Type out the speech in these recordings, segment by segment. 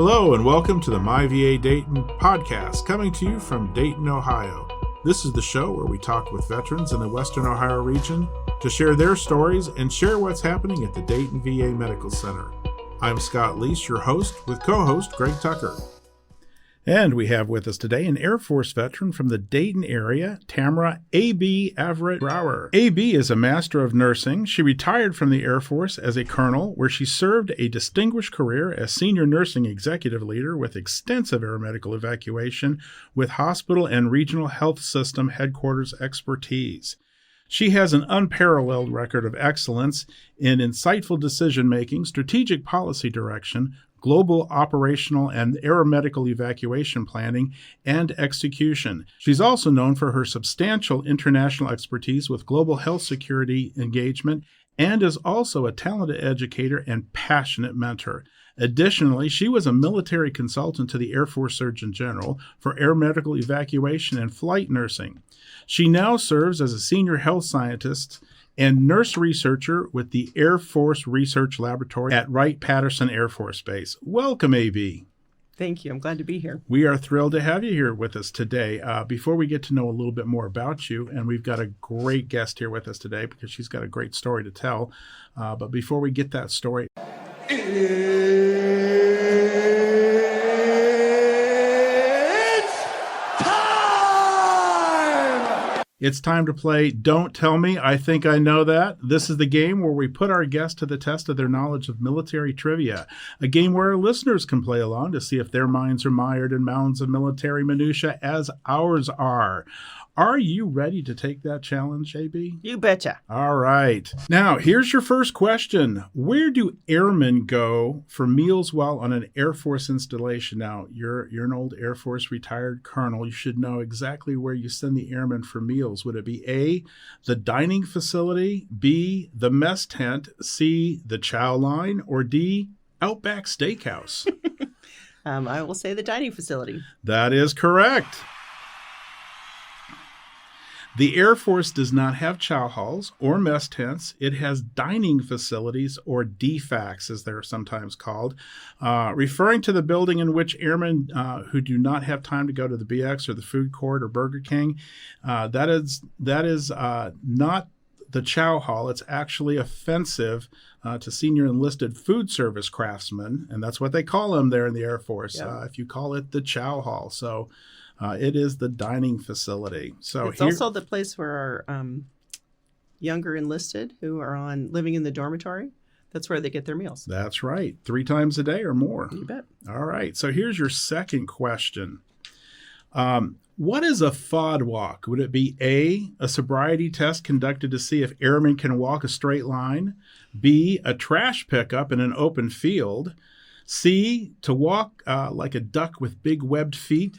Hello and welcome to the MyVA Dayton podcast, coming to you from Dayton, Ohio. This is the show where we talk with veterans in the Western Ohio region to share their stories and share what's happening at the Dayton VA Medical Center. I'm Scott Lease, your host, with co-host Greg Tucker. And we have with us today an Air Force veteran from the Dayton area, Tamara A.B. Averette-Brauer. A.B. is a Master of Nursing. She retired from the Air Force as a colonel, where she served a distinguished career as Senior Nursing Executive Leader with extensive aeromedical evacuation with hospital and regional health system headquarters expertise. She has an unparalleled record of excellence in insightful decision-making, strategic policy direction, global operational and aeromedical evacuation planning, and execution. She's also known for her substantial international expertise with global health security engagement and is also a talented educator and passionate mentor. Additionally, she was a military consultant to the Air Force Surgeon General for aeromedical evacuation and flight nursing. She now serves as a senior health scientist and nurse researcher with the Air Force Research Laboratory at Wright-Patterson Air Force Base. Welcome, A.B. Thank you. I'm glad to be here. We are thrilled to have you here with us today. Before we get to know a little bit more about you, and we've got a great guest here with us today because she's got a great story to tell. But before we get that story... It's time to play Don't Tell Me, I Think I Know That. This is the game where we put our guests to the test of their knowledge of military trivia, a game where our listeners can play along to see if their minds are mired in mounds of military minutia as ours are. Are you ready to take that challenge, AB? You betcha. All right. Now, here's your first question. Where do airmen go for meals while on an Air Force installation? Now, you're an old Air Force retired colonel. You should know exactly where you send the airmen for meals. Would it be A, the dining facility, B, the mess tent, C, the chow line, or D, Outback Steakhouse? I will say the dining facility. That is correct. The Air Force does not have chow halls or mess tents. It has dining facilities, or DFACs, as they're sometimes called, referring to the building in which airmen who do not have time to go to the BX or the food court or Burger King, that is not the chow hall. It's actually offensive to senior enlisted food service craftsmen, and that's what they call them there in the Air Force, if you call it the chow hall. So it is the dining facility. So it's also the place where our younger enlisted who are living in the dormitory, that's where they get their meals. That's right. 3 times a day or more. You bet. All right. So here's your second question. What is a FOD walk? Would it be A, a sobriety test conducted to see if airmen can walk a straight line, B, a trash pickup in an open field, C, to walk like a duck with big webbed feet,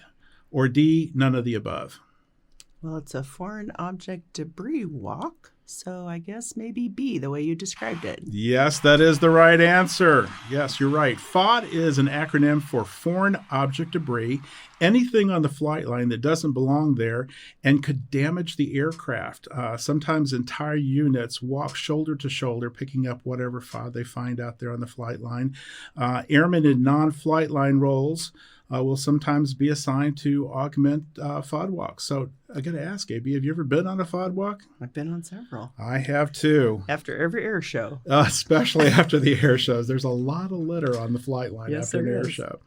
or D, none of the above? Well, it's a foreign object debris walk, so I guess maybe B, the way you described it. Yes, that is the right answer. Yes, you're right. FOD is an acronym for Foreign Object Debris, anything on the flight line that doesn't belong there and could damage the aircraft. Sometimes entire units walk shoulder to shoulder, picking up whatever FOD they find out there on the flight line. Airmen in non-flight line roles will sometimes be assigned to augment FOD walks. So I got to ask, AB, have you ever been on a FOD walk? I've been on several. I have too. After every air show. Especially after the air shows. There's a lot of litter on the flight line after an air show.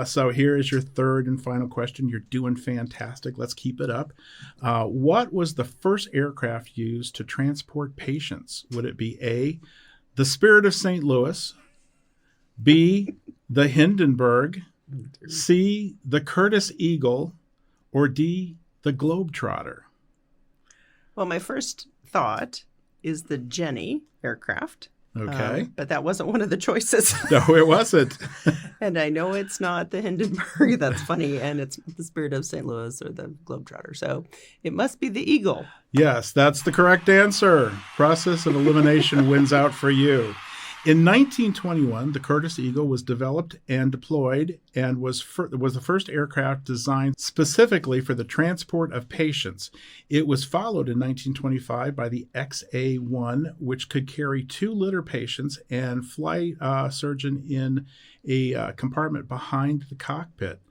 So here is your third and final question. You're doing fantastic. Let's keep it up. What was the first aircraft used to transport patients? Would it be A, the Spirit of St. Louis, B, the Hindenburg, C, the Curtiss Eagle, or D, the Globetrotter? Well, my first thought is the Jenny aircraft. Okay. But that wasn't one of the choices. No, it wasn't. And I know it's not the Hindenburg. That's funny. And it's the Spirit of St. Louis or the Globetrotter. So it must be the Eagle. Yes, that's the correct answer. Process of elimination wins out for you. In 1921, the Curtiss Eagle was developed and deployed and was the first aircraft designed specifically for the transport of patients. It was followed in 1925 by the XA-1, which could carry 2 litter patients and flight surgeon in a compartment behind the cockpit.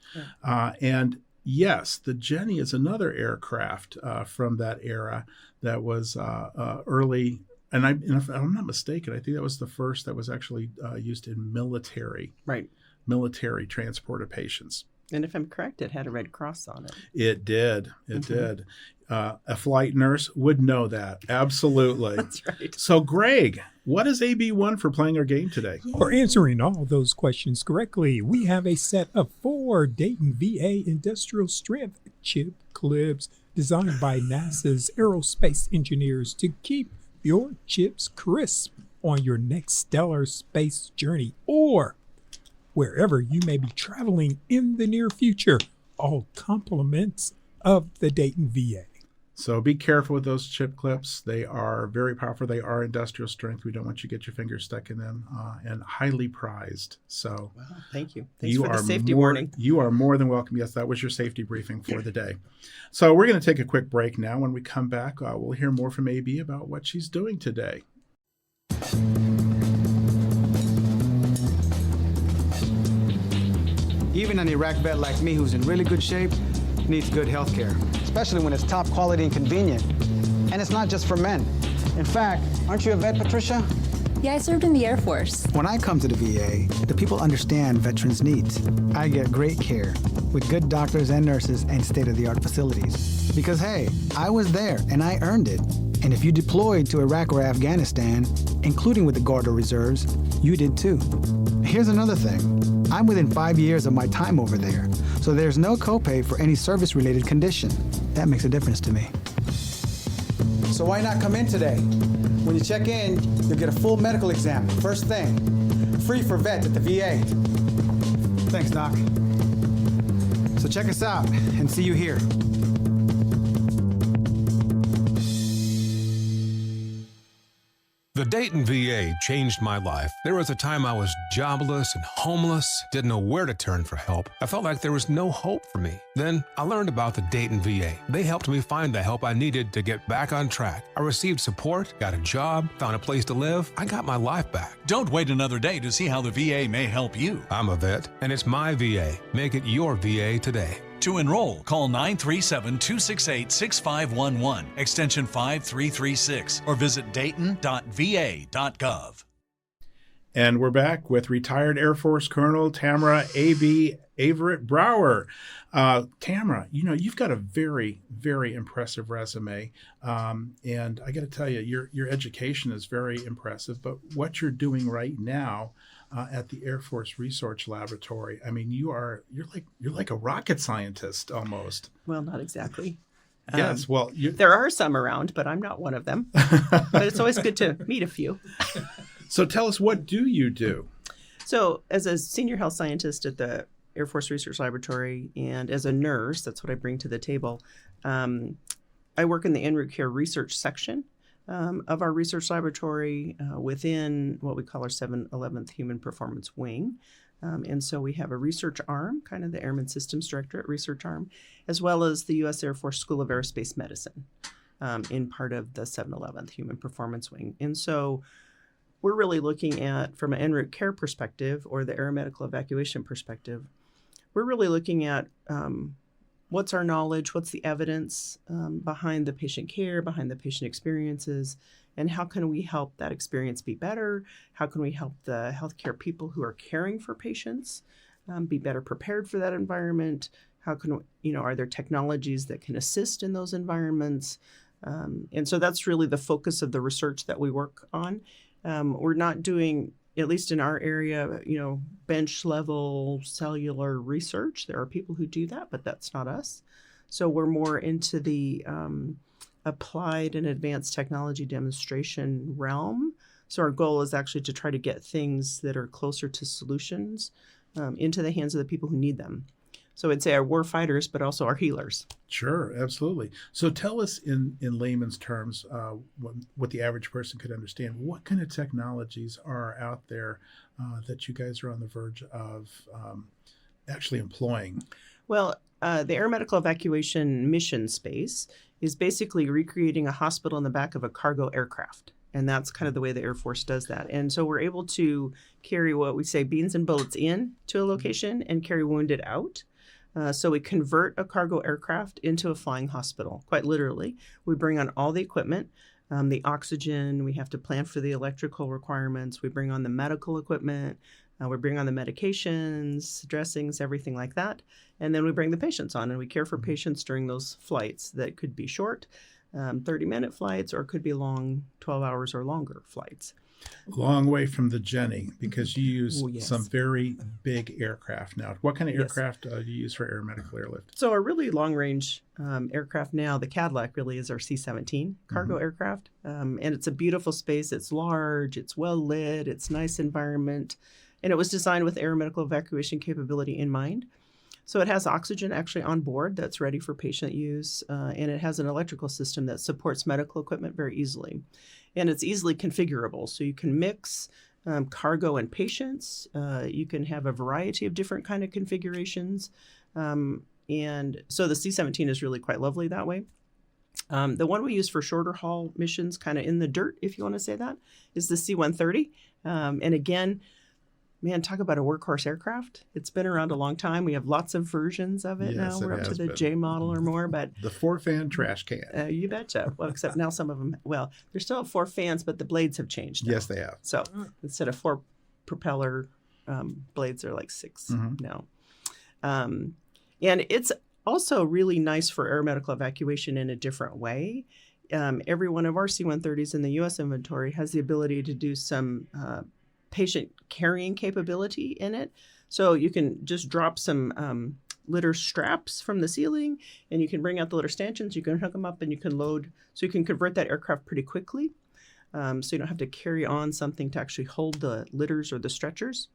And yes, the Jenny is another aircraft from that era that was early. And if I'm not mistaken, I think that was the first that was actually used in military transport of patients. And if I'm correct, it had a red cross on it. It did. It did. A flight nurse would know that. Absolutely. That's right. So, Greg, what is AB1 for playing our game today? For answering all those questions correctly, we have a set of 4 Dayton VA industrial strength chip clips designed by NASA's aerospace engineers to keep your chips crisp on your next stellar space journey or wherever you may be traveling in the near future. All compliments of the Dayton VA. So be careful with those chip clips. They are very powerful. They are industrial strength. We don't want you to get your fingers stuck in them, and highly prized. So thank you. Thanks for the safety warning. You are more than welcome. Yes, that was your safety briefing for the day. So we're going to take a quick break now. When we come back, we'll hear more from AB about what she's doing today. Even an Iraq vet like me who's in really good shape needs good health care, especially when it's top quality and convenient. And it's not just for men. In fact, aren't you a vet, Patricia? Yeah, I served in the Air Force. When I come to the VA, the people understand veterans' needs. I get great care with good doctors and nurses and state-of-the-art facilities. Because, hey, I was there and I earned it. And if you deployed to Iraq or Afghanistan, including with the Guard or Reserves, you did too. Here's another thing. I'm within 5 years of my time over there, so there's no copay for any service-related condition. That makes a difference to me. So why not come in today? When you check in, you'll get a full medical exam, first thing. Free for vets at the VA. Thanks, Doc. So check us out and see you here. The Dayton VA changed my life. There was a time I was jobless and homeless, didn't know where to turn for help. I felt like there was no hope for me. Then I learned about the Dayton VA. They helped me find the help I needed to get back on track. I received support, got a job, found a place to live. I got my life back. Don't wait another day to see how the VA may help you. I'm a vet, and it's MyVA. Make it your VA today. To enroll, call 937-268-6511, extension 5336, or visit dayton.va.gov. And we're back with retired Air Force Colonel Tamara A.B. Averette-Brauer. Tamara, you've got a very, very impressive resume. And I got to tell you, your education is very impressive. But what you're doing right now at the Air Force Research Laboratory, I mean, you're like a rocket scientist almost. Well, not exactly. Yes, well, there are some around, but I'm not one of them. But it's always good to meet a few. So tell us, what do you do? So as a senior health scientist at the Air Force Research Laboratory and as a nurse, that's what I bring to the table. I work in the en route care research section of our research laboratory within what we call our 711th Human Performance Wing. And so we have a research arm, kind of the Airman Systems Directorate research arm, as well as the U.S. Air Force School of Aerospace Medicine in part of the 711th Human Performance Wing. And so we're really looking at, from an en route care perspective or the aeromedical evacuation perspective, we're really looking at what's our knowledge, what's the evidence behind the patient care, behind the patient experiences, and how can we help that experience be better? How can we help the healthcare people who are caring for patients be better prepared for that environment? How can, are there technologies that can assist in those environments? And so that's really the focus of the research that we work on. We're not doing, at least in our area, bench level cellular research. There are people who do that, but that's not us. So we're more into the applied and advanced technology demonstration realm. So our goal is actually to try to get things that are closer to solutions into the hands of the people who need them. So I'd say our war fighters, but also our healers. Sure, absolutely. So tell us in layman's terms, what the average person could understand. What kind of technologies are out there that you guys are on the verge of actually employing? Well, the air medical evacuation mission space is basically recreating a hospital in the back of a cargo aircraft. And that's kind of the way the Air Force does that. And so we're able to carry what we say beans and bullets in to a location and carry wounded out. So we convert a cargo aircraft into a flying hospital, quite literally. We bring on all the equipment, the oxygen, we have to plan for the electrical requirements, we bring on the medical equipment, we bring on the medications, dressings, everything like that. And then we bring the patients on and we care for patients during those flights that could be short, 30-minute flights, or could be long, 12 hours or longer flights. Long way from the Jenny, because you use Oh, yes. some very big aircraft now. What kind of Yes. aircraft do you use for air medical airlift? So our really long-range aircraft now, the Cadillac really is our C-17 cargo aircraft. And it's a beautiful space. It's large, it's well-lit, it's nice environment. And it was designed with air medical evacuation capability in mind. So it has oxygen actually on board that's ready for patient use, and it has an electrical system that supports medical equipment very easily. And it's easily configurable, so you can mix cargo and patients. You can have a variety of different kind of configurations. And so the C-17 is really quite lovely that way. The one we use for shorter haul missions, kind of in the dirt, if you want to say that, is the C-130. And again, man, talk about a workhorse aircraft. It's been around a long time. We have lots of versions of it Yes, now. it We're up to has the been. J model or more, but The 4-fan trash can. you betcha. Well, except now some of them, well, there's still 4 fans, but the blades have changed now. Yes, they have. So instead of 4 propeller blades, they're like 6 now. And it's also really nice for air medical evacuation in a different way. Every one of our C-130s in the U.S. inventory has the ability to do some patient carrying capability in it. So you can just drop some litter straps from the ceiling and you can bring out the litter stanchions, you can hook them up and you can load. So you can convert that aircraft pretty quickly. So you don't have to carry on something to actually hold the litters or the stretchers.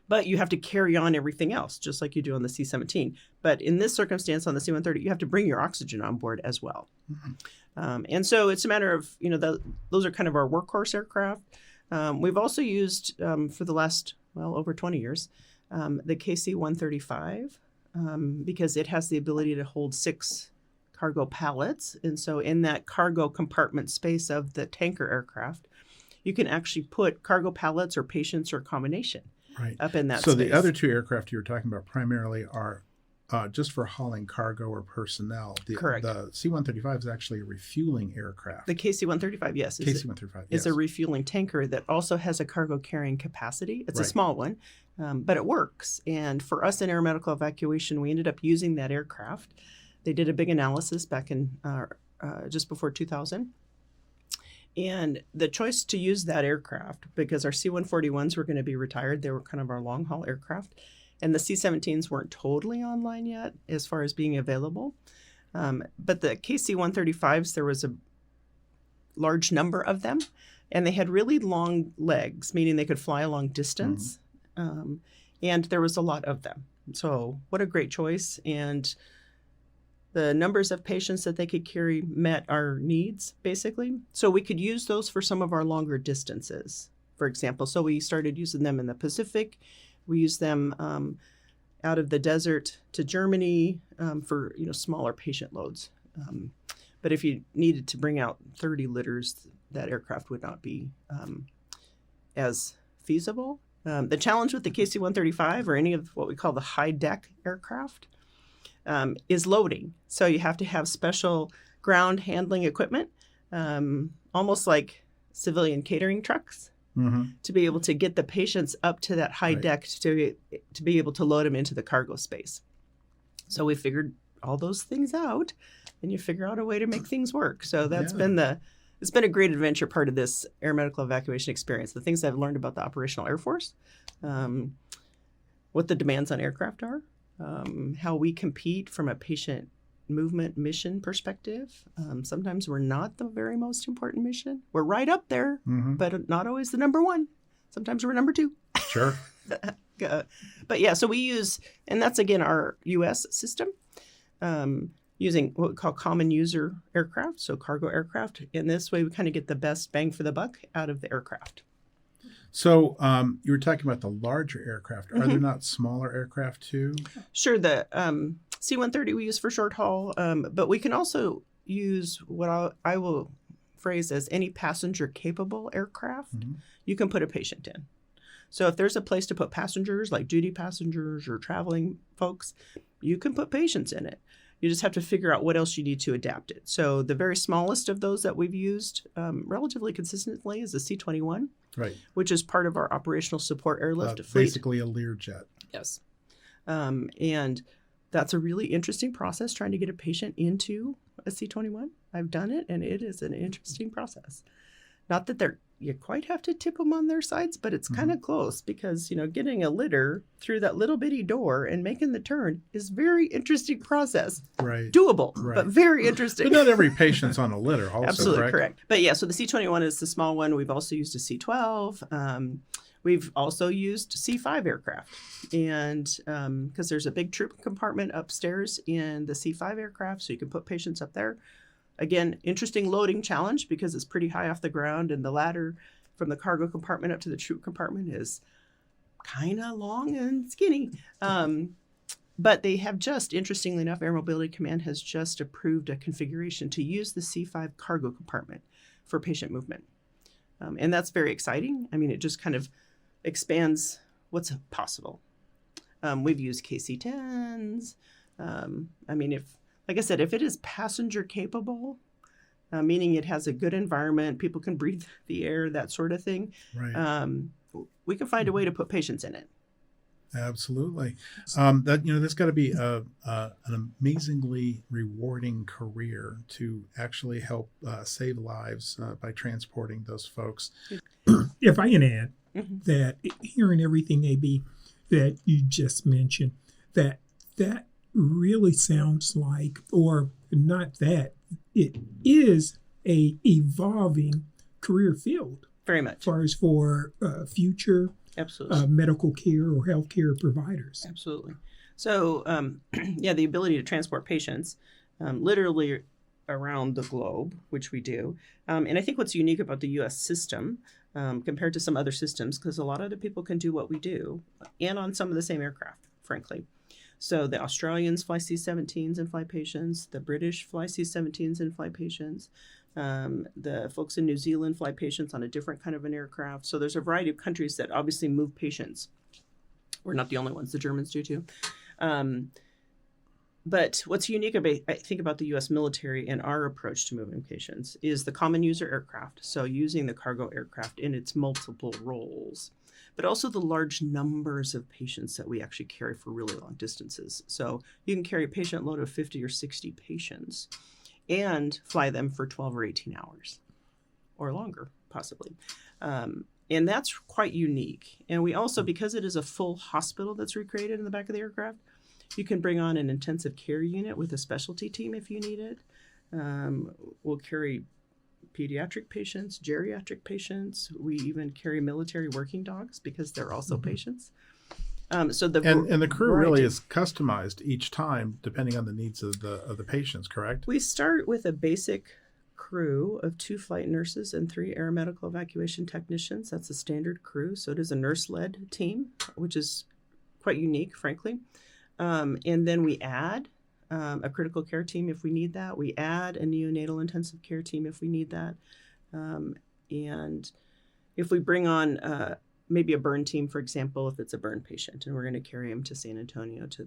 But you have to carry on everything else, just like you do on the C-17. But in this circumstance on the C-130, you have to bring your oxygen on board as well. And so it's a matter of, those are kind of our workhorse aircraft. We've also used, for the last, over 20 years, the KC-135, because it has the ability to hold 6 cargo pallets. And so in that cargo compartment space of the tanker aircraft, you can actually put cargo pallets or patients or a combination up in that so space. The other 2 aircraft you were talking about primarily are just for hauling cargo or personnel. Correct. The C-135 is actually a refueling aircraft. The KC-135, yes. KC-135, is a refueling tanker that also has a cargo carrying capacity. It's a small one, but it works. And for us in air medical evacuation, we ended up using that aircraft. They did a big analysis back in just before 2000. And the choice to use that aircraft, because our C-141s were going to be retired, they were kind of our long haul aircraft. And the C-17s weren't totally online yet as far as being available. But the KC-135s, there was a large number of them. And they had really long legs, meaning they could fly a long distance. And there was a lot of them. So what a great choice. And the numbers of patients that they could carry met our needs, basically. So we could use those for some of our longer distances, for example. So we started using them in the Pacific. We use them out of the desert to Germany for smaller patient loads. But if you needed to bring out 30 litters, that aircraft would not be as feasible. The challenge with the KC-135 or any of what we call the high deck aircraft is loading. So you have to have special ground handling equipment, almost like civilian catering trucks. To be able to get the patients up to that high deck to be able to load them into the cargo space. So we figured all those things out, and you figure out a way to make things work. So that's been it's been a great adventure part of this air medical evacuation experience. The things I've learned about the operational Air Force, what the demands on aircraft are, how we compete from a patient movement mission perspective. Sometimes we're not the very most important mission. We're right up there, but not always the number 1. Sometimes we're number 2. Sure. But yeah, so we use, and that's again our U.S. system, using what we call common user aircraft, so cargo aircraft. In this way, we kind of get the best bang for the buck out of the aircraft. So you were talking about the larger aircraft. Are there not smaller aircraft too? Sure, the C-130 we use for short haul, but we can also use what I will phrase as any passenger capable aircraft you can put a patient in. So if there's a place to put passengers, like duty passengers or traveling folks, you can put patients in it. You just have to figure out what else you need to adapt it. So the very smallest of those that we've used relatively consistently is the C-21, Right. which is part of our operational support airlift fleet. Basically a Learjet. Yes. And that's a really interesting process, trying to get a patient into a C-21. I've done it, and it is an interesting process. Not that you quite have to tip them on their sides, but it's kind of close because, getting a litter through that little bitty door and making the turn is very interesting process. Right. Doable, Right. but very interesting. But not every patient's on a litter also, Absolutely correct. But yeah, so the C-21 is the small one. We've also used a C-12. We've also used C-5 aircraft. And because there's a big troop compartment upstairs in the C-5 aircraft, so you can put patients up there. Again, interesting loading challenge because it's pretty high off the ground, and the ladder from the cargo compartment up to the troop compartment is kind of long and skinny. But they have just, interestingly enough, Air Mobility Command has just approved a configuration to use the C-5 cargo compartment for patient movement. And that's very exciting. I mean, it just kind of expands what's possible. We've used KC-10s. Like I said, if it is passenger capable, meaning it has a good environment, people can breathe the air, that sort of thing, Right. We can find a way to put patients in it. Absolutely. That's got to be an amazingly rewarding career to actually help save lives by transporting those folks. If I can add that, hearing everything, AB, that you just mentioned, that really sounds like, or not that, it is a evolving career field. Very much. As far as for future Absolutely. medical care or healthcare providers. Absolutely. So, the ability to transport patients literally around the globe, which we do. And I think what's unique about the U.S. system compared to some other systems, because a lot of other people can do what we do and on some of the same aircraft, frankly. So the Australians fly C-17s and fly patients. The British fly C-17s and fly patients. The folks in New Zealand fly patients on a different kind of an aircraft. So there's a variety of countries that obviously move patients. We're not the only ones. The Germans do too. But what's unique I think about the U.S. military and our approach to moving patients is the common user aircraft. So using the cargo aircraft in its multiple roles, but also the large numbers of patients that we actually carry for really long distances. So you can carry a patient load of 50 or 60 patients and fly them for 12 or 18 hours or longer, possibly. And that's quite unique. And we also, because it is a full hospital that's recreated in the back of the aircraft, you can bring on an intensive care unit with a specialty team if you need it. We'll carry pediatric patients, geriatric patients. We even carry military working dogs because they're also patients. So the crew really is customized each time depending on the needs of the patients, correct? We start with a basic crew of 2 flight nurses and 3 aeromedical evacuation technicians. That's a standard crew. So it is a nurse-led team, which is quite unique, frankly. And then we add a critical care team if we need that. We add a neonatal intensive care team if we need that. And if we bring on maybe a burn team, for example, if it's a burn patient and we're going to carry him to San Antonio to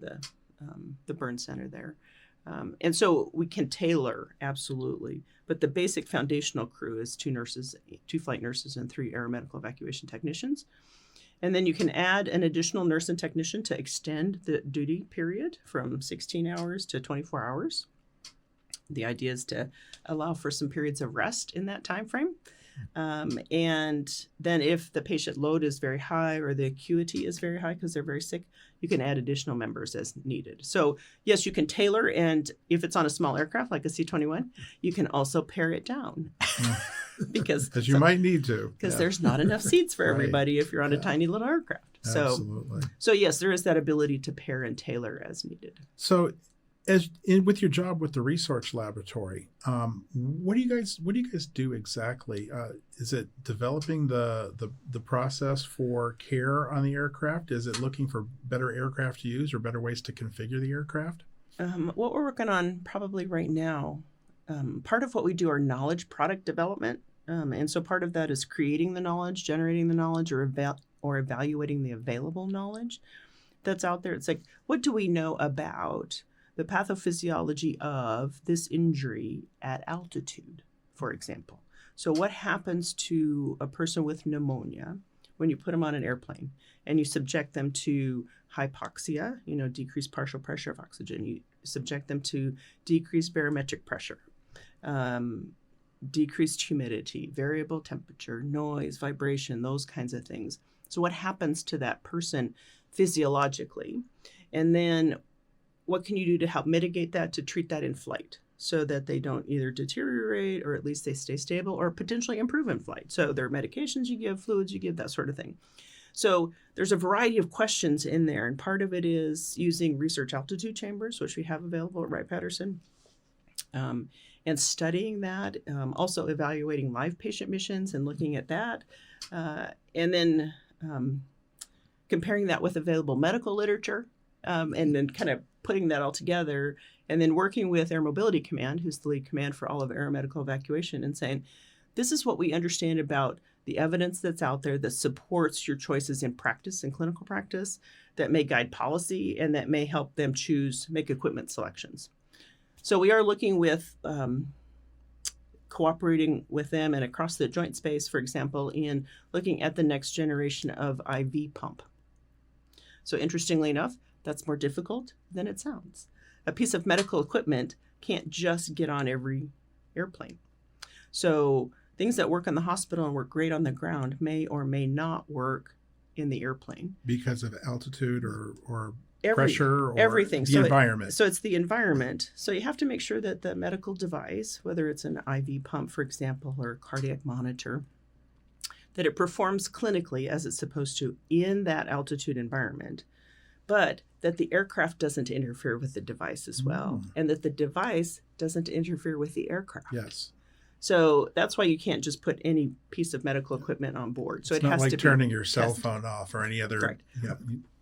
the burn center there. And so we can tailor, absolutely. But the basic foundational crew is 2 nurses, 2 flight nurses, and 3 aeromedical evacuation technicians. And then you can add an additional nurse and technician to extend the duty period from 16 hours to 24 hours. The idea is to allow for some periods of rest in that time frame. And then if the patient load is very high or the acuity is very high because they're very sick, you can add additional members as needed. So yes, you can tailor, and if it's on a small aircraft like a C-21, you can also pare it down. Because you might need to. Because there's not enough seats for Right. everybody if you're on a tiny little aircraft. Absolutely. So yes, there is that ability to pair and tailor as needed. So, with your job with the research laboratory, what do you guys do exactly? Is it developing the process for care on the aircraft? Is it looking for better aircraft to use or better ways to configure the aircraft? What we're working on probably right now, part of what we do are knowledge product development. And so part of that is creating the knowledge, generating the knowledge, or evaluating the available knowledge that's out there. It's like, what do we know about the pathophysiology of this injury at altitude, for example? So what happens to a person with pneumonia when you put them on an airplane and you subject them to hypoxia, decreased partial pressure of oxygen. You subject them to decreased barometric pressure, decreased humidity, variable temperature, noise, vibration, those kinds of things. So what happens to that person physiologically? And then what can you do to help mitigate that, to treat that in flight so that they don't either deteriorate or at least they stay stable or potentially improve in flight? So there are medications you give, fluids you give, that sort of thing. So there's a variety of questions in there, and part of it is using research altitude chambers, which we have available at Wright-Patterson, and studying that, also evaluating live patient missions and looking at that, and then comparing that with available medical literature, and then kind of putting that all together, and then working with Air Mobility Command, who's the lead command for all of aeromedical evacuation, and saying, this is what we understand about the evidence that's out there that supports your choices in practice, in clinical practice, that may guide policy and that may help them make equipment selections. So we are looking with cooperating with them and across the joint space, for example, in looking at the next generation of IV pump. So interestingly enough, that's more difficult than it sounds. A piece of medical equipment can't just get on every airplane. So things that work in the hospital and work great on the ground may or may not work in the airplane. Because of altitude or pressure or everything. The environment. So it's the environment. So you have to make sure that the medical device, whether it's an IV pump, for example, or a cardiac monitor, that it performs clinically as it's supposed to in that altitude environment, but that the aircraft doesn't interfere with the device as well, and that the device doesn't interfere with the aircraft. Yes. So that's why you can't just put any piece of medical equipment on board. So it's it has to be not like turning your cell phone off or any other. Correct.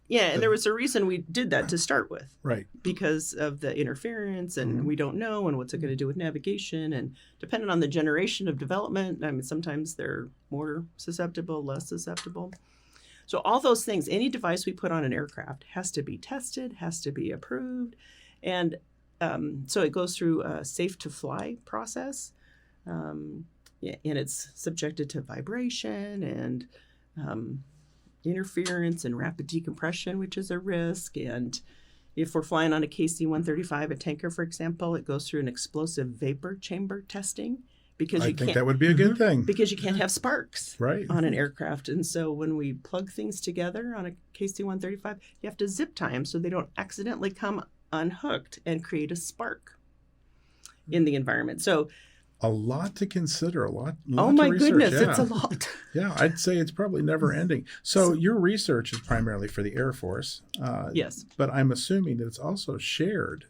Yeah, and there was a reason we did that to start with. Right. Because of the interference, and we don't know, and what's it going to do with navigation, and depending on the generation of development, I mean, sometimes they're more susceptible, less susceptible. So all those things, any device we put on an aircraft has to be tested, has to be approved, and so it goes through a safe to fly process. And it's subjected to vibration and interference and rapid decompression, which is a risk. And if we're flying on a KC-135, a tanker, for example, it goes through an explosive vapor chamber testing because I think that would be a good thing. Because you can't have sparks on an aircraft. And so when we plug things together on a KC-135, you have to zip tie them so they don't accidentally come unhooked and create a spark in the environment. So a lot to consider, a lot oh my to goodness, it's a lot. Yeah, I'd say it's probably never ending. So your research is primarily for the Air Force. Yes. But I'm assuming that it's also shared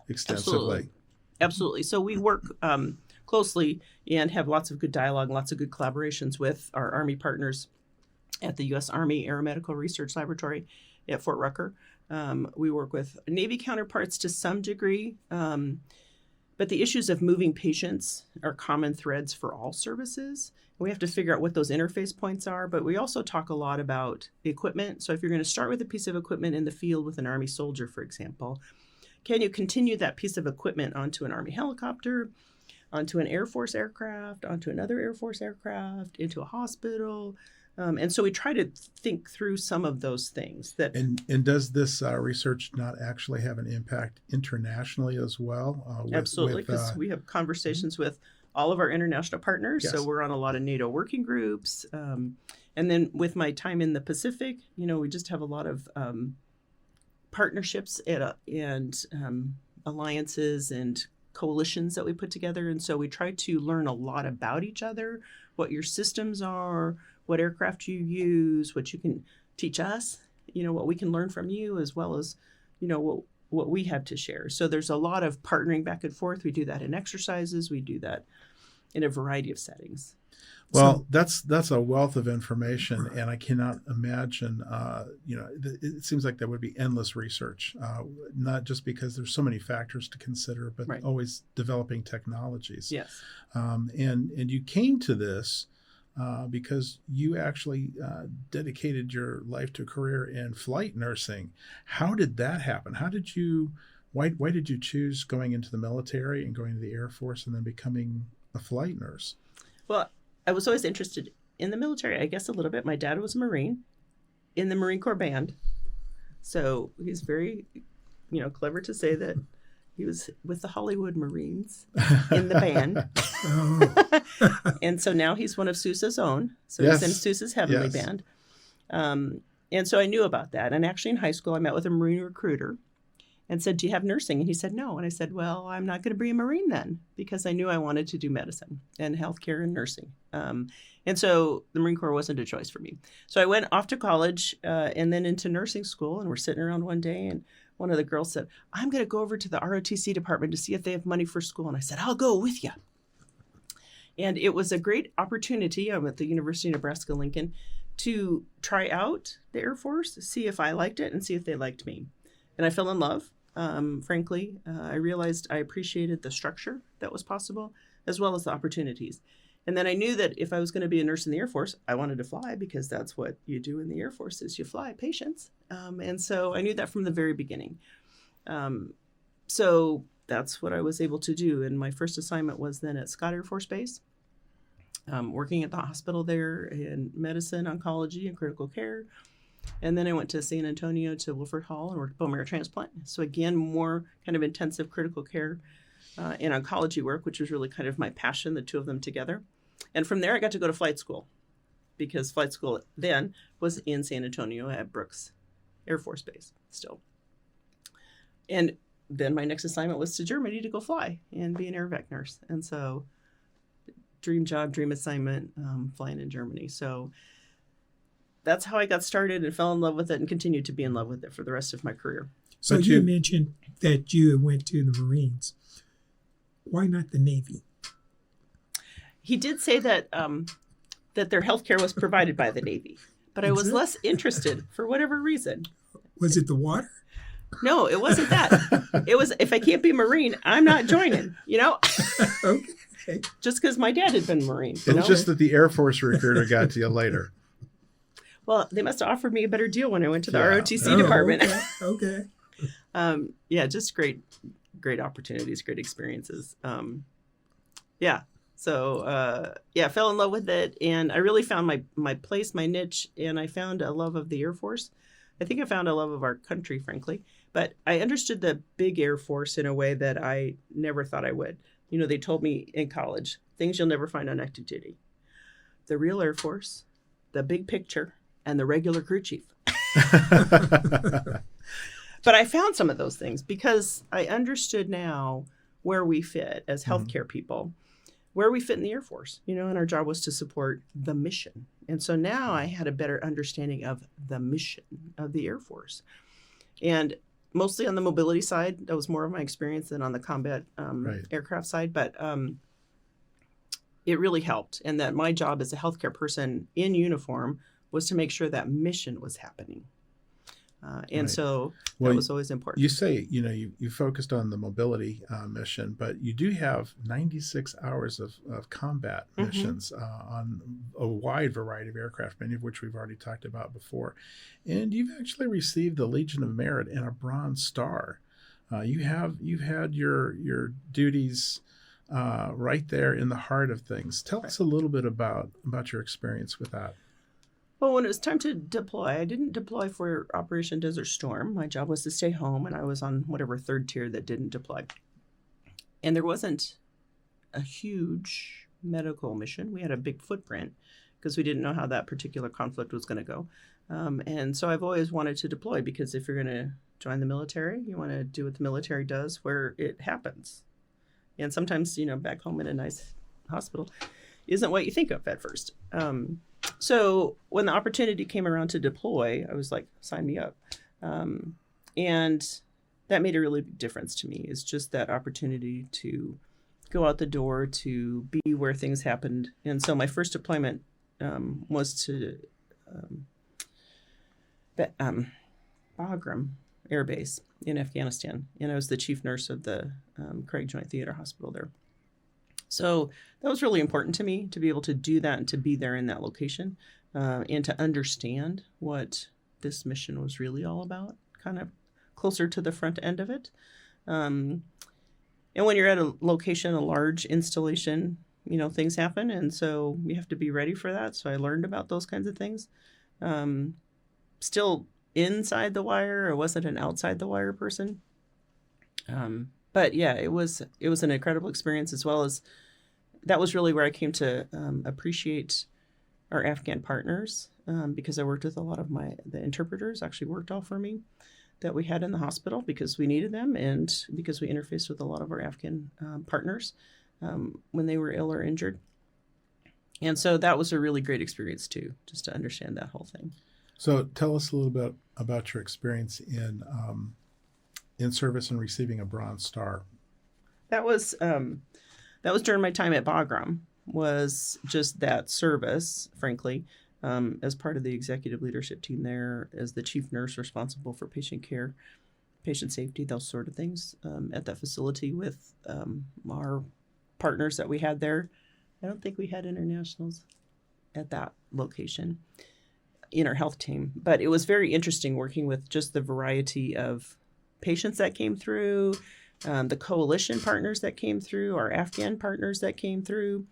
extensively. Absolutely. So we work closely and have lots of good dialogue, lots of good collaborations with our Army partners at the U.S. Army Aeromedical Research Laboratory at Fort Rucker. We work with Navy counterparts to some degree. But the issues of moving patients are common threads for all services. We have to figure out what those interface points are, but we also talk a lot about the equipment. So if you're going to start with a piece of equipment in the field with an Army soldier, for example, can you continue that piece of equipment onto an Army helicopter, onto an Air Force aircraft, onto another Air Force aircraft, into a hospital? And so we try to think through some of those things. And does this research not actually have an impact internationally as well? Absolutely, because we have conversations with all of our international partners. Yes. So we're on a lot of NATO working groups. And then with my time in the Pacific, we just have a lot of partnerships and alliances and coalitions that we put together. And so we try to learn a lot about each other, what your systems are, what aircraft you use, what you can teach us, what we can learn from you, as well as, what we have to share. So there's a lot of partnering back and forth. We do that in exercises. We do that in a variety of settings. Well, that's a wealth of information, and I cannot imagine. It seems like there would be endless research, not just because there's so many factors to consider, but Right. always developing technologies. Yes. And you came to this because you actually dedicated your life to a career in flight nursing. How did that happen? Why did you choose going into the military and going to the Air Force and then becoming a flight nurse? Well, I was always interested in the military, I guess, a little bit. My dad was a Marine in the Marine Corps band. So he's very, clever to say that he was with the Hollywood Marines in the band. And so now he's one of Sousa's own. So Yes. he's in Sousa's Heavenly Yes. Band. And so I knew about that. And actually in high school, I met with a Marine recruiter and said, do you have nursing? And he said, no. And I said, well, I'm not going to be a Marine then, because I knew I wanted to do medicine and healthcare and nursing. And so the Marine Corps wasn't a choice for me. So I went off to college and then into nursing school, and we're sitting around one day, and one of the girls said, I'm going to go over to the ROTC department to see if they have money for school. And I said, I'll go with you. And it was a great opportunity. I'm at the University of Nebraska-Lincoln to try out the Air Force, see if I liked it and see if they liked me. And I fell in love. Frankly, I realized I appreciated the structure that was possible, as well as the opportunities. And then I knew that if I was going to be a nurse in the Air Force, I wanted to fly, because that's what you do in the Air Force is you fly patients. And so I knew that from the very beginning. So that's what I was able to do. And my first assignment was then at Scott Air Force Base, working at the hospital there in medicine, oncology, and critical care. And then I went to San Antonio to Wilford Hall and worked bone marrow transplant. So again, more kind of intensive critical care and oncology work, which was really kind of my passion, the two of them together. And from there, I got to go to flight school, because flight school then was in San Antonio at Brooks Air Force Base still. And then my next assignment was to Germany to go fly and be an air vac nurse. And so dream job, dream assignment, flying in Germany. So that's how I got started and fell in love with it and continued to be in love with it for the rest of my career. So But you you- mentioned that you went to the Marines. Why not the Navy? He did say that that their health care was provided by the Navy, but I was less interested for whatever reason. Was it the water? No, it wasn't that. It was, if I can't be Marine, I'm not joining, Okay. just because my dad had been Marine. It's just that the Air Force recruiter got to you later. Well, they must have offered me a better deal when I went to the Yeah. ROTC department. Okay. Just great opportunities, great experiences. So fell in love with it, and I really found my place, my niche, and I found a love of the Air Force. I think I found a love of our country, frankly, but I understood the big Air Force in a way that I never thought I would. They told me in college, things you'll never find on active duty: the real Air Force, the big picture, and the regular crew chief. But I found some of those things because I understood now where we fit as healthcare people, where we fit in the Air Force, and our job was to support the mission. And so now I had a better understanding of the mission of the Air Force. And mostly on the mobility side, that was more of my experience than on the combat Right. aircraft side. But it really helped. And that my job as a healthcare person in uniform was to make sure that mission was happening. And Right. so Well, that was always important. You say, you focused on the mobility mission, but you do have 96 hours of combat missions on a wide variety of aircraft, many of which we've already talked about before. And you've actually received the Legion of Merit and a Bronze Star. You've had your duties right there in the heart of things. Tell us a little bit about your experience with that. Well, when it was time to deploy, I didn't deploy for Operation Desert Storm. My job was to stay home, and I was on whatever third tier that didn't deploy. And there wasn't a huge medical mission. We had a big footprint because we didn't know how that particular conflict was going to go. And so I've always wanted to deploy, because if you're going to join the military, you want to do what the military does where it happens. And sometimes, back home in a nice hospital isn't what you think of at first. So when the opportunity came around to deploy, I was like, sign me up. And that made a really big difference to me. It's just that opportunity to go out the door, to be where things happened. And so my first deployment was to Bagram Air Base in Afghanistan. And I was the chief nurse of the Craig Joint Theater Hospital there. So that was really important to me to be able to do that and to be there in that location and to understand what this mission was really all about, kind of closer to the front end of it. And when you're at a location, a large installation, things happen. And so you have to be ready for that. So I learned about those kinds of things. Still inside the wire. I wasn't an outside the wire person. But yeah, it was an incredible experience, as well as that was really where I came to appreciate our Afghan partners, because I worked with a lot of the interpreters actually worked all for me that we had in the hospital because we needed them and because we interfaced with a lot of our Afghan partners when they were ill or injured. And so that was a really great experience too, just to understand that whole thing. So tell us a little bit about your experience in service and receiving a Bronze Star. That was during my time at Bagram, was just that service, frankly, as part of the executive leadership team there, as the chief nurse responsible for patient care, patient safety, those sort of things at that facility with our partners that we had there. I don't think we had internationals at that location in our health team, but it was very interesting working with just the variety of patients that came through, the coalition partners that came through, our Afghan partners that came through,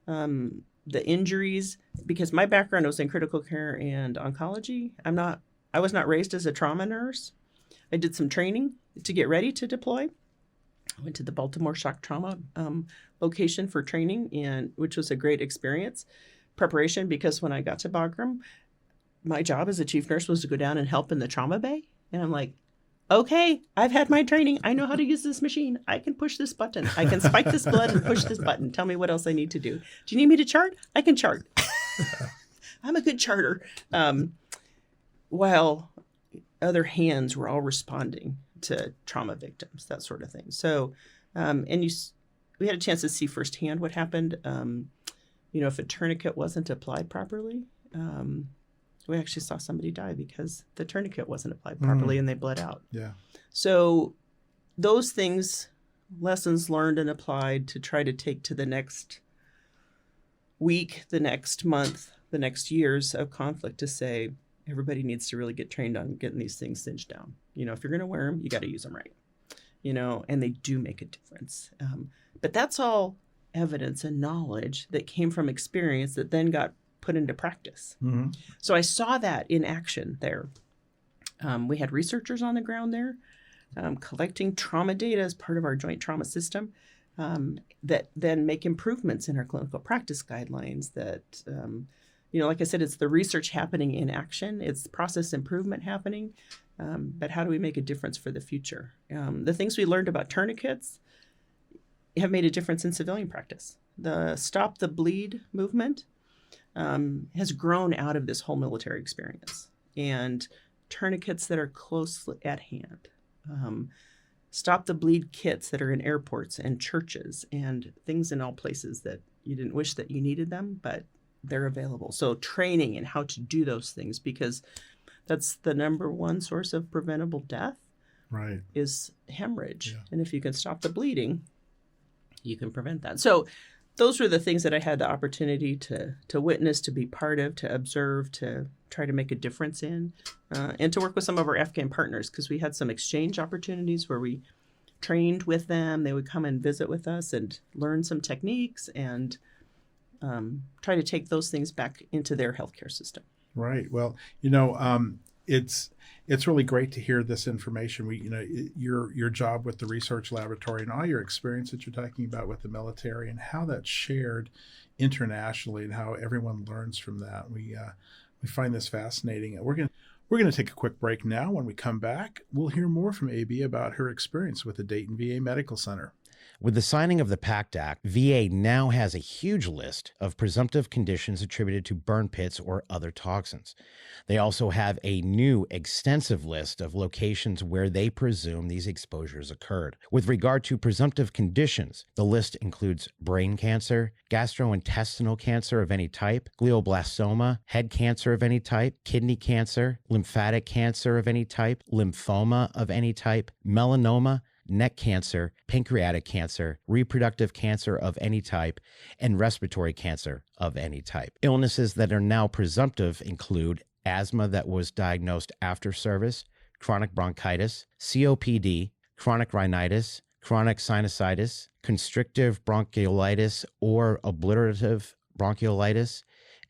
the injuries, because my background was in critical care and oncology. I was not raised as a trauma nurse. I did some training to get ready to deploy. I went to the Baltimore Shock Trauma location for training, which was a great experience, preparation, because when I got to Bagram, my job as a chief nurse was to go down and help in the trauma bay. And I'm like, okay, I've had my training. I know how to use this machine. I can push this button. I can spike this blood and push this button. Tell me what else I need to do. Do you need me to chart? I can chart. I'm a good charter. While other hands were all responding to trauma victims, that sort of thing. So, we had a chance to see firsthand what happened. If a tourniquet wasn't applied properly, we actually saw somebody die because the tourniquet wasn't applied properly and they bled out. Yeah. So those things, lessons learned and applied to try to take to the next week, the next month, the next years of conflict, to say everybody needs to really get trained on getting these things cinched down. If you're going to wear them, you got to use them right. And they do make a difference. But that's all evidence and knowledge that came from experience that then got put into practice. Mm-hmm. So I saw that in action there. We had researchers on the ground there collecting trauma data as part of our joint trauma system that then make improvements in our clinical practice guidelines that, like I said, it's the research happening in action. It's process improvement happening. But how do we make a difference for the future? The things we learned about tourniquets have made a difference in civilian practice. The Stop the Bleed movement has grown out of this whole military experience, and tourniquets that are close at hand, Stop the Bleed kits that are in airports and churches and things in all places that you didn't wish that you needed them, but they're available. So training in how to do those things, because that's the number one source of preventable death, right, is hemorrhage. Yeah. And if you can stop the bleeding, you can prevent that. So those were the things that I had the opportunity to witness, to be part of, to observe, to try to make a difference in, and to work with some of our Afghan partners, because we had some exchange opportunities where we trained with them. They would come and visit with us and learn some techniques and try to take those things back into their healthcare system. Right. Well, it's really great to hear this information. Your job with the research laboratory and all your experience that you're talking about with the military and how that's shared internationally and how everyone learns from that. We find this fascinating. We're going to take a quick break now. When we come back, we'll hear more from AB about her experience with the Dayton VA Medical Center. With the signing of the PACT Act, VA now has a huge list of presumptive conditions attributed to burn pits or other toxins. They also have a new extensive list of locations where they presume these exposures occurred. With regard to presumptive conditions, the list includes brain cancer, gastrointestinal cancer of any type, glioblastoma, head cancer of any type, kidney cancer, lymphatic cancer of any type, lymphoma of any type, melanoma, neck cancer, pancreatic cancer, reproductive cancer of any type, and respiratory cancer of any type. Illnesses that are now presumptive include asthma that was diagnosed after service, chronic bronchitis, COPD, chronic rhinitis, chronic sinusitis, constrictive bronchiolitis or obliterative bronchiolitis,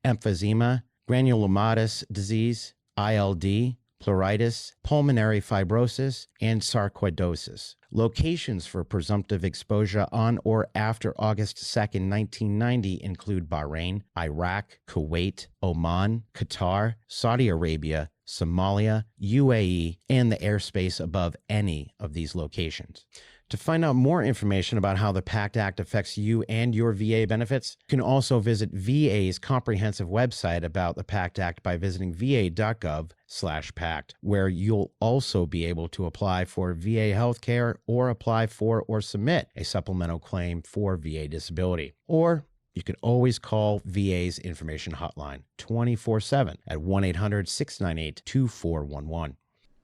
emphysema, granulomatous disease, ILD, pleuritis, pulmonary fibrosis, and sarcoidosis. Locations for presumptive exposure on or after August 2nd, 1990 include Bahrain, Iraq, Kuwait, Oman, Qatar, Saudi Arabia, Somalia, UAE, and the airspace above any of these locations. To find out more information about how the PACT Act affects you and your VA benefits, you can also visit VA's comprehensive website about the PACT Act by visiting va.gov/PACT, where you'll also be able to apply for VA healthcare or apply for or submit a supplemental claim for VA disability. Or you can always call VA's information hotline 24/7 at 1-800-698-2411.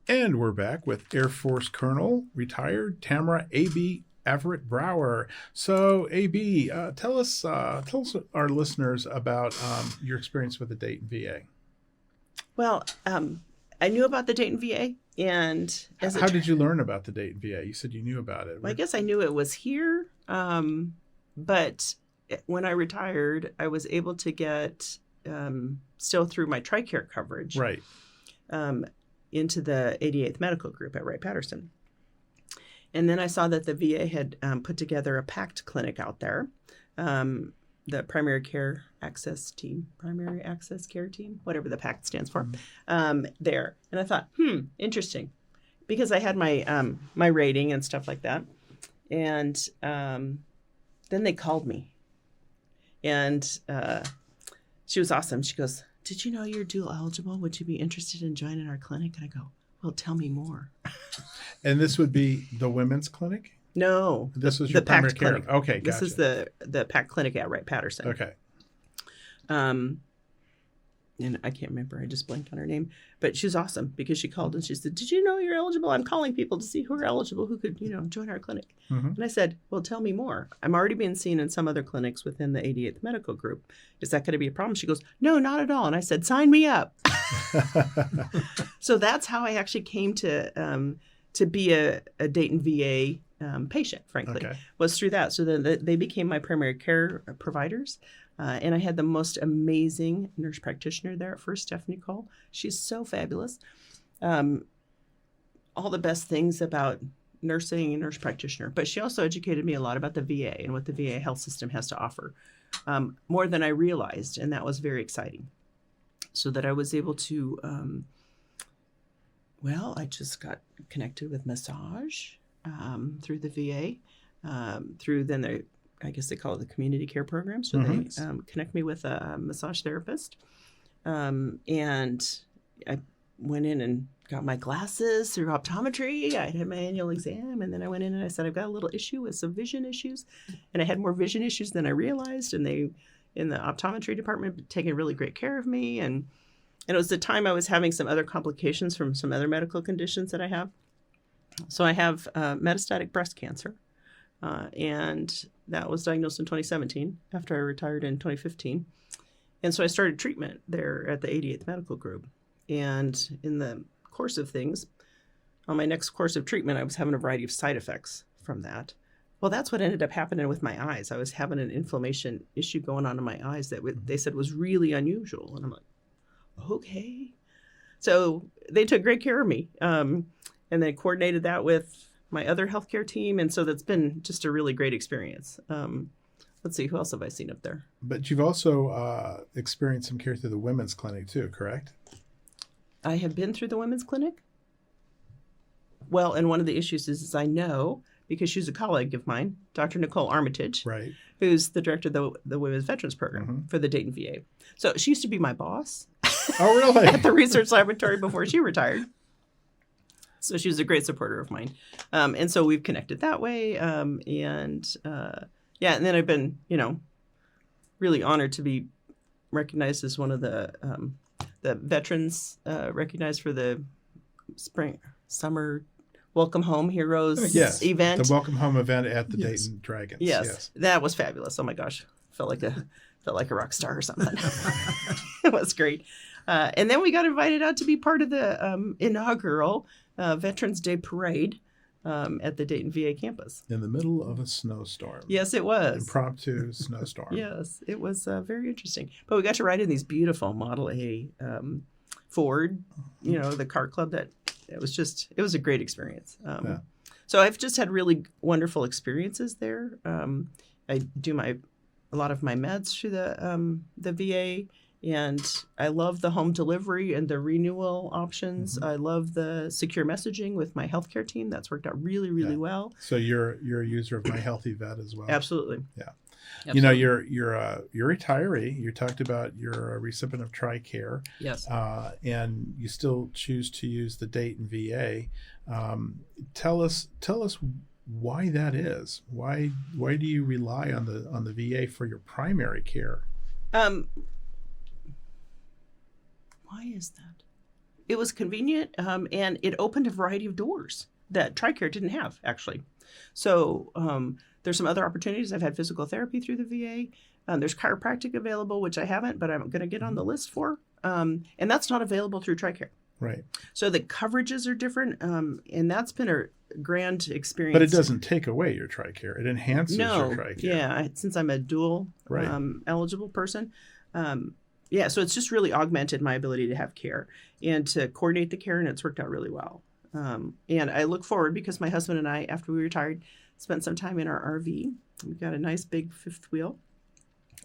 And we're back with Air Force Colonel, retired Tamara A.B. Averett-Brauer. So, A.B., tell us, our listeners about your experience with the Dayton VA. Well, I knew about the Dayton VA, and how did you learn about the Dayton VA? You said you knew about it. Well, I guess I knew it was here, but when I retired, I was able to get still through my TRICARE coverage, right, into the 88th Medical Group at Wright-Patterson. And then I saw that the VA had put together a PACT clinic out there, the Primary Access Care Team, whatever the PACT stands for, there. And I thought, interesting, because I had my my rating and stuff like that. And then they called me. And she was awesome. She goes, "Did you know you're dual eligible? Would you be interested in joining our clinic?" And I go, "Well, tell me more." And this would be the women's clinic? No. This was your primary care? Clinic. Okay, This gotcha. is the PACT clinic at Wright-Patterson. Okay. And I can't remember. I just blanked on her name. But she's awesome because she called and she said, "Did you know you're eligible? I'm calling people to see who are eligible, who could, join our clinic." Mm-hmm. And I said, "Well, tell me more. I'm already being seen in some other clinics within the 88th Medical Group. Is that going to be a problem?" She goes, "No, not at all." And I said, "Sign me up." So that's how I actually came to be a Dayton VA patient, frankly, was through that. So then they became my primary care providers. And I had the most amazing nurse practitioner there at first, Stephanie Cole. She's so fabulous. All the best things about nursing and nurse practitioner. But she also educated me a lot about the VA and what the VA health system has to offer, more than I realized. And that was very exciting. So that I was able to, I just got connected with massage through the VA, through then I guess they call it the community care program. So they connect me with a massage therapist. And I went in and got my glasses through optometry. I had my annual exam. And then I went in and I said, "I've got a little issue with some vision issues." And I had more vision issues than I realized. And they, in the optometry department, taking really great care of me. And it was the time I was having some other complications from some other medical conditions that I have. So I have metastatic breast cancer. And that was diagnosed in 2017 after I retired in 2015. And so I started treatment there at the 88th Medical Group. And in the course of things, on my next course of treatment, I was having a variety of side effects from that. Well, that's what ended up happening with my eyes. I was having an inflammation issue going on in my eyes that they said was really unusual. And I'm like, okay. So they took great care of me. And they coordinated that with my other healthcare team. And so that's been just a really great experience. Let's see, who else have I seen up there? But you've also experienced some care through the women's clinic too, correct? I have been through the women's clinic. Well, and one of the issues is I know because she's a colleague of mine, Dr. Nicole Armitage, Right. who's the director of the Women's Veterans Program for the Dayton VA. So she used to be my boss Oh, really? at the research laboratory before she retired. So she was a great supporter of mine. And so we've connected that way. And then I've been, really honored to be recognized as one of the veterans recognized for the summer Welcome Home Heroes event. The Welcome Home event at the Yes. Dayton Dragons. Yes, that was fabulous. Oh my gosh, felt like a rock star or something. It was great. And then we got invited out to be part of the inaugural Veterans Day Parade at the Dayton VA campus. In the middle of a snowstorm. Yes, it was. Impromptu snowstorm. Yes, it was very interesting. But we got to ride in these beautiful Model A Ford, the car club. It was a great experience. So I've just had really wonderful experiences there. I do a lot of my meds through the VA, and I love the home delivery and the renewal options. I love the secure messaging with my healthcare team. That's worked out really, really well. So you're a user of My Healthy Vet as well. Absolutely. Yeah. Absolutely. You're a retiree. You talked about you're a recipient of TRICARE. Yes. And you still choose to use the Dayton VA. Tell us why that is. Why do you rely on the VA for your primary care? Why is that? It was convenient, and it opened a variety of doors that TRICARE didn't have, actually. So there's some other opportunities. I've had physical therapy through the VA. There's chiropractic available, which I haven't, but I'm going to get on the list for. And that's not available through TRICARE. Right. So the coverages are different, and that's been a grand experience. But it doesn't take away your TRICARE. It enhances your TRICARE. Yeah, since I'm a dual eligible person. So it's just really augmented my ability to have care and to coordinate the care, and it's worked out really well. And I look forward, because my husband and I, after we retired, spent some time in our RV. We got a nice big fifth wheel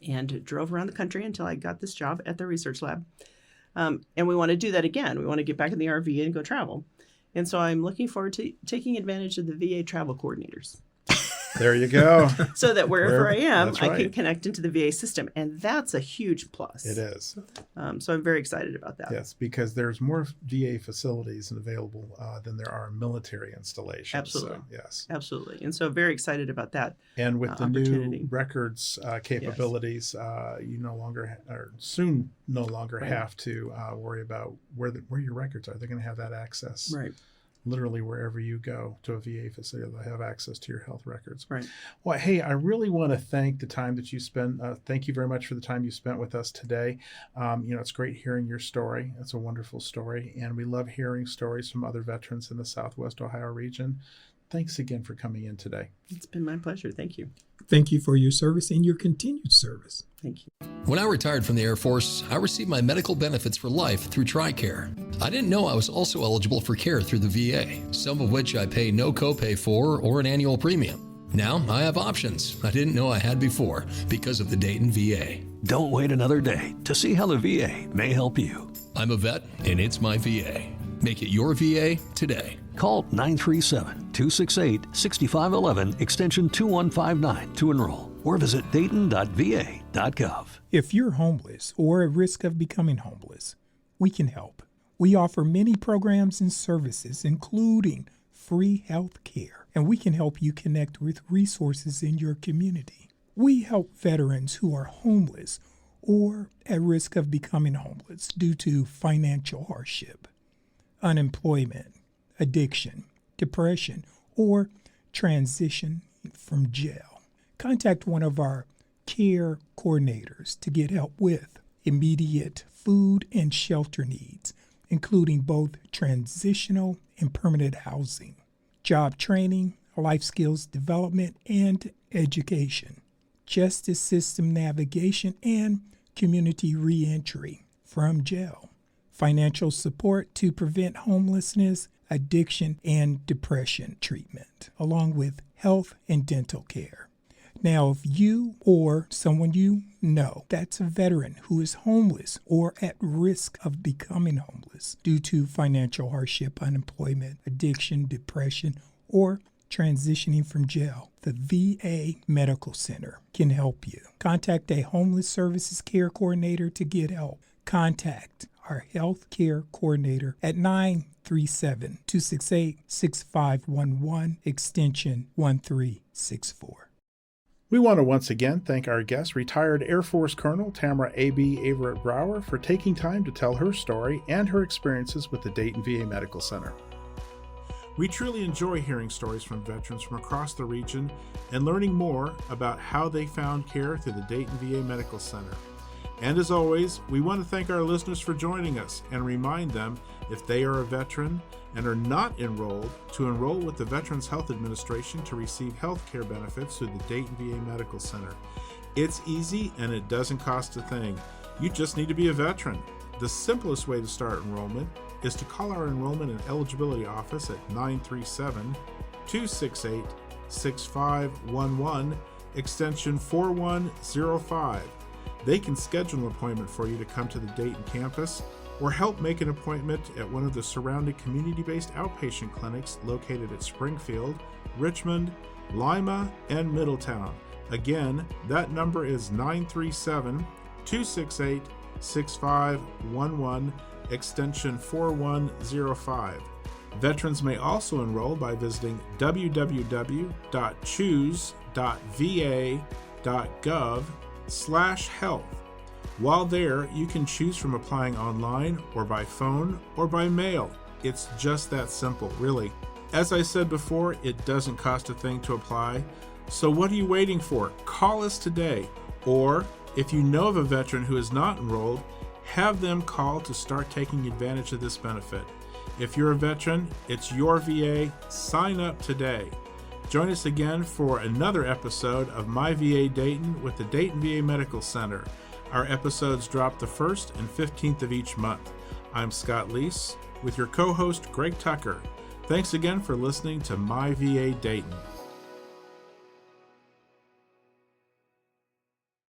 and drove around the country until I got this job at the research lab. And we want to do that again. We want to get back in the RV and go travel. And so I'm looking forward to taking advantage of the VA travel coordinators. There you go. So that wherever I am, that's I right. can connect into the VA system. And that's a huge plus. It is. So I'm very excited about that. Yes, because there's more VA facilities available than there are military installations. Absolutely. So, yes. Absolutely. And so very excited about that. And with the new opportunity. records capabilities, you no longer have to worry about where your records are. They're going to have that access. Right. Literally wherever you go to a VA facility, they'll have access to your health records. Right. Well, hey, I really want to thank the time that you spent. Thank you very much for the time you spent with us today. It's great hearing your story. It's a wonderful story, and we love hearing stories from other veterans in the Southwest Ohio region. Thanks again for coming in today. It's been my pleasure. Thank you. Thank you for your service and your continued service. Thank you. When I retired from the Air Force, I received my medical benefits for life through TRICARE. I didn't know I was also eligible for care through the VA, some of which I pay no copay for or an annual premium. Now I have options I didn't know I had before because of the Dayton VA. Don't wait another day to see how the VA may help you. I'm a vet, and it's MyVA. Make it your VA today. Call 937-268-6511, extension 2159 to enroll, or visit dayton.va.gov. If you're homeless or at risk of becoming homeless, we can help. We offer many programs and services, including free health care, and we can help you connect with resources in your community. We help veterans who are homeless or at risk of becoming homeless due to financial hardship, unemployment, addiction, depression, or transition from jail. Contact one of our care coordinators to get help with immediate food and shelter needs, including both transitional and permanent housing, job training, life skills development, and education, justice system navigation, and community reentry from jail, financial support to prevent homelessness, addiction, and depression treatment, along with health and dental care. Now, if you or someone you know that's a veteran who is homeless or at risk of becoming homeless due to financial hardship, unemployment, addiction, depression, or transitioning from jail, the VA Medical Center can help you. Contact a homeless services care coordinator to get help. Contact our health care coordinator at 937-268-6511, extension 1364. We want to once again thank our guest, retired Air Force Colonel Tamara A.B. Averett-Brauer, for taking time to tell her story and her experiences with the Dayton VA Medical Center. We truly enjoy hearing stories from veterans from across the region and learning more about how they found care through the Dayton VA Medical Center. And as always, we want to thank our listeners for joining us and remind them, if they are a veteran and are not enrolled, to enroll with the Veterans Health Administration to receive health care benefits through the Dayton VA Medical Center. It's easy and it doesn't cost a thing. You just need to be a veteran. The simplest way to start enrollment is to call our enrollment and eligibility office at 937-268-6511, extension 4105. They can schedule an appointment for you to come to the Dayton campus or help make an appointment at one of the surrounding community-based outpatient clinics located at Springfield, Richmond, Lima, and Middletown. Again, that number is 937-268-6511, extension 4105. Veterans may also enroll by visiting www.choose.va.gov/health. While there, you can choose from applying online or by phone or by mail. It's just that simple, really. As I said before, it doesn't cost a thing to apply. So what are you waiting for? Call us today. Or if you know of a veteran who is not enrolled, have them call to start taking advantage of this benefit. If you're a veteran, it's your VA. Sign up today. Join us again for another episode of MyVA Dayton with the Dayton VA Medical Center. Our episodes drop the 1st and 15th of each month. I'm Scott Leese with your co-host Greg Tucker. Thanks again for listening to MyVA Dayton.